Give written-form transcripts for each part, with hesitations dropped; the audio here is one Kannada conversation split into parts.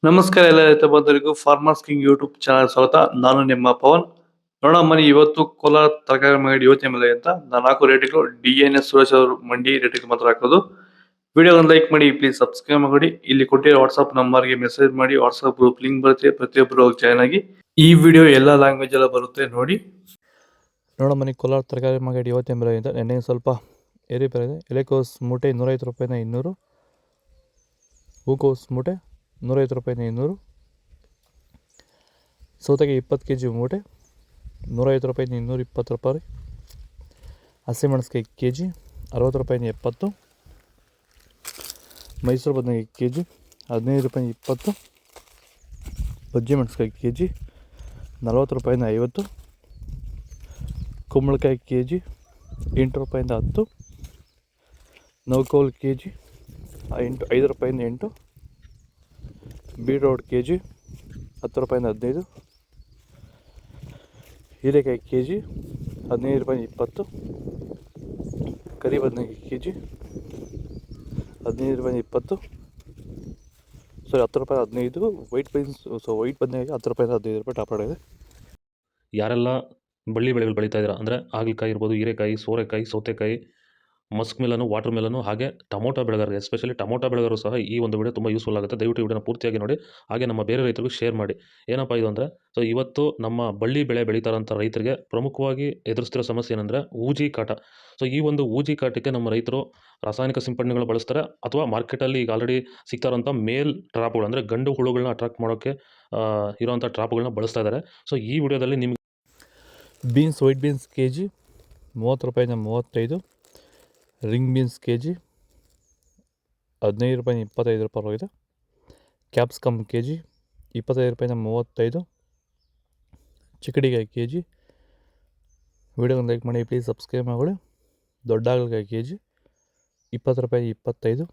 ನಮಸ್ಕಾರ ಎಲ್ಲ ರೈತ ಬಂಧುಗಳಿಗೂ ಫಾರ್ಮರ್ಸ್ ಕಿಂಗ್ ಯೂಟ್ಯೂಬ್ ಚಾನಲ್ ಸ್ವಾಗತ. ನಾನು ನಿಮ್ಮ ಪವನ್. ನೋಡೋಣ ಮನಿ ಇವತ್ತು ಕೋಲಾರ ತರಕಾರಿ ಮಂಡಿ ಯೋಚನೆ ಮೇಲೆ ಅಂತ ನಾನು ಹಾಕೋ ರೇಟ್ಗಳು DNS ಸುರೇಶ್ ಅವರು ಮಂಡಿ ರೇಟ್ಗೆ ಮಾತ್ರ ಹಾಕೋದು. ವಿಡಿಯೋ ಒಂದು ಲೈಕ್ ಮಾಡಿ, ಪ್ಲೀಸ್ ಸಬ್ಸ್ಕ್ರೈಬ್ ಮಾಡಿ. ಇಲ್ಲಿ ಕೊಟ್ಟಿರೋ ವಾಟ್ಸ್ಆಪ್ ನಂಬರ್ಗೆ ಮೆಸೇಜ್ ಮಾಡಿ, ವಾಟ್ಸ್ಆಪ್ ಗ್ರೂಪ್ ಲಿಂಕ್ ಬರುತ್ತೆ, ಪ್ರತಿಯೊಬ್ಬರು ಜಾಯ್ನ್ ಆಗಿ. ಈ ವಿಡಿಯೋ ಎಲ್ಲ ಲ್ಯಾಂಗ್ವೇಜ್ ಎಲ್ಲ ಬರುತ್ತೆ ನೋಡಿ. ನೋಡೋ ಮನಿ ಕೋಲಾರ ತರಕಾರಿ ಮಂಡಿ ಯೋಚನೆ ಮೇಲೆ ಅಂತ ನೆನ್ನೆ ಸ್ವಲ್ಪ ಏರಿಪೇರ್ ಇದೆ. ಎಲೆಕೋಸ್ ಮೂಟೆ 150 ರೂಪಾಯಿನ 200, ಹೂಕೋಸ್ ಮೂಟೆ 150 ರೂಪಾಯಿನ 200, ಸೌತೆಗೆ 20 kg ಮೂಟೆ 150 ರೂಪಾಯಿನ 220 ರೂಪಾಯಿ, ಹಸಿಮೆಣಸಿಕಾಯಿ kg 60 ರೂಪಾಯಿನ 70, ಮೈಸೂರು ಬದನೆಕಾಯಿ kg 15 ರೂಪಾಯಿನ 20, ಬಜ್ಜಿ ಮೆಣಸಿಕಾಯಿ kg 40 ರೂಪಾಯಿನ 50, ಕುಂಬಳಕಾಯಿ kg 8 ರೂಪಾಯಿಂದ 10, ನೌಕೋಲ್ kg 5 ರೂಪಾಯಿಂದ 8, ಬೀಟ್ರೋಟ್ kg 10 ರೂಪಾಯಿಂದ 15, ಹೀರೆಕಾಯಿ kg 15 ರೂಪಾಯಿಂದ 20, ಕರಿ ಬದನೆಕಾಯಿ kg 15 ರೂಪಾಯಿಂದ 20, ಸಾರಿ 10 ರೂಪಾಯಿ 15, ವೈಟ್ ಬೀನ್ಸ್ ವೈಟ್ ಬದನೆಕಾಯಿ 10 ರೂಪಾಯಿಂದ 15 ರೂಪಾಯಿ ಟಾಪ್ ಇದೆ. ಯಾರೆಲ್ಲ ಬಳ್ಳಿ ಬೆಳೆಗಳು ಬೆಳೀತಾ ಇದ್ದೀರಾ ಅಂದರೆ ಹಾಗಲಕಾಯಿ ಇರ್ಬೋದು, ಹೀರೆಕಾಯಿ, ಸೋರೆಕಾಯಿ, ಸೌತೆಕಾಯಿ, ಮಸ್ಕ್ ಮೆಲನು, ವಾಟರ್ ಮೆಲನು, ಹಾಗೆ ಟೊಮೊಟೊ ಬೆಳೆಗಾರರು, ಎಸ್ಪೆಷಲಿ ಟೊಮೊಟೊ ಬೆಳೆಗಾರರು ಸಹ ಈ ಒಂದು ವಿಡಿಯೋ ತುಂಬ ಯೂಸ್ಫುಲ್ ಆಗುತ್ತೆ. ದಯವಿಟ್ಟು ವಿಡಿಯೋನ ಪೂರ್ತಿಯಾಗಿ ನೋಡಿ, ಹಾಗೆ ನಮ್ಮ ಬೇರೆ ರೈತರಿಗೂ ಶೇರ್ ಮಾಡಿ. ಏನಪ್ಪ ಇದು ಅಂದರೆ, ಸೊ ಇವತ್ತು ನಮ್ಮ ಬಳ್ಳಿ ಬೆಳೆ ಬೆಳೀತಾರಂಥ ರೈತರಿಗೆ ಪ್ರಮುಖವಾಗಿ ಎದುರಿಸ್ತಿರೋ ಸಮಸ್ಯೆ ಏನಂದರೆ ಊಜಿ ಕಾಟ. ಸೊ ಈ ಒಂದು ಊಜಿ ಕಾಟಕ್ಕೆ ನಮ್ಮ ರೈತರು ರಾಸಾಯನಿಕ ಸಿಂಪಡಣೆಗಳು ಬಳಸ್ತಾರೆ, ಅಥವಾ ಮಾರ್ಕೆಟಲ್ಲಿ ಈಗ ಆಲ್ರೆಡಿ ಸಿಗ್ತಾರಂಥ ಮೇಲ್ ಟ್ರಾಪ್ಗಳು ಅಂದರೆ ಗಂಡು ಹುಳುಗಳನ್ನ ಅಟ್ರಾಕ್ಟ್ ಮಾಡೋಕ್ಕೆ ಇರೋವಂಥ ಟ್ರಾಪ್ಗಳನ್ನ ಬಳಸ್ತಾ ಇದ್ದಾರೆ. ಸೊ ಈ ವಿಡಿಯೋದಲ್ಲಿ ನಿಮಗೆ ಬೀನ್ಸ್ ವೈಟ್ ಬೀನ್ಸ್ kg 30 ರೂಪಾಯಿಂದ 35, ರಿಂಗ್ ಬೀನ್ಸ್ kg 15 ರೂಪಾಯಿಂದ 25 ರೂಪಾಯಿ ಹೋಗಿದೆ, ಕ್ಯಾಪ್ಸಿಕಮ್ kg 25 ರೂಪಾಯಿಂದ 35, ಚಿಕ್ಕಡಿಕಾಯಿ kg, ವಿಡಿಯೋನ ಲೈಕ್ ಮಾಡಿ, ಪ್ಲೀಸ್ ಸಬ್ಸ್ಕ್ರೈಬ್ ಮಾಡಿ. ದೊಡ್ಡ ಹಾಗಲಕಾಯಿ kg 20 ರೂಪಾಯಿ 25,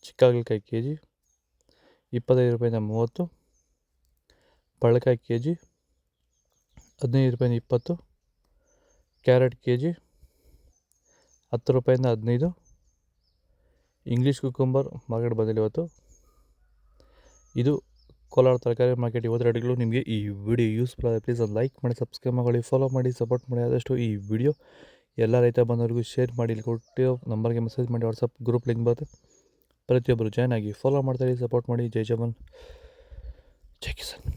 ಚಿಕ್ಕ ಹಾಗಲಕಾಯಿ kg 25 ರೂಪಾಯಿಂದ 30, ಪಳ್ಳಕಾಯಿ kg 15 ರೂಪಾಯಿಂದ 20, ಕ್ಯಾರೆಟ್ kg 10 ರೂಪಾಯಿಂದ 15, ಇಂಗ್ಲೀಷ್ ಕುಕುಂಬರ್ ಮಾರ್ಕೆಟ್ ಬಂದಿಲ್ಲ ಇವತ್ತು. ಇದು ಕೋಲಾರ ತರಕಾರಿ ಮಾರ್ಕೆಟ್ ಇವತ್ತು ರೇಟ್ಗಳು. ನಿಮಗೆ ಈ ವಿಡಿಯೋ ಯೂಸ್ಫುಲ್ ಆದರೆ ಪ್ಲೀಸ್ ಒಂದು ಲೈಕ್ ಮಾಡಿ, ಸಬ್ಸ್ಕ್ರೈಬ್ ಮಾಡಿ, ಫಾಲೋ ಮಾಡಿ, ಸಪೋರ್ಟ್ ಮಾಡಿ. ಆದಷ್ಟು ಈ ವಿಡಿಯೋ ಎಲ್ಲ ರೈತ ಬಂದವರಿಗೂ ಶೇರ್ ಮಾಡಿ. ಇಲ್ಲಿ ಕೊಟ್ಟಿರೋ ನಂಬರ್ಗೆ ಮೆಸೇಜ್ ಮಾಡಿ, ವಾಟ್ಸಪ್ ಗ್ರೂಪ್ ಲಿಂಕ್ ಬರುತ್ತೆ, ಪ್ರತಿಯೊಬ್ಬರು ಜಾಯ್ನ್ ಆಗಿ ಫಾಲೋ ಮಾಡ್ತಾರೆ, ಸಪೋರ್ಟ್ ಮಾಡಿ. ಜೈ ಜವಾನ್, ಜೈ ಕಿಸಾನ್.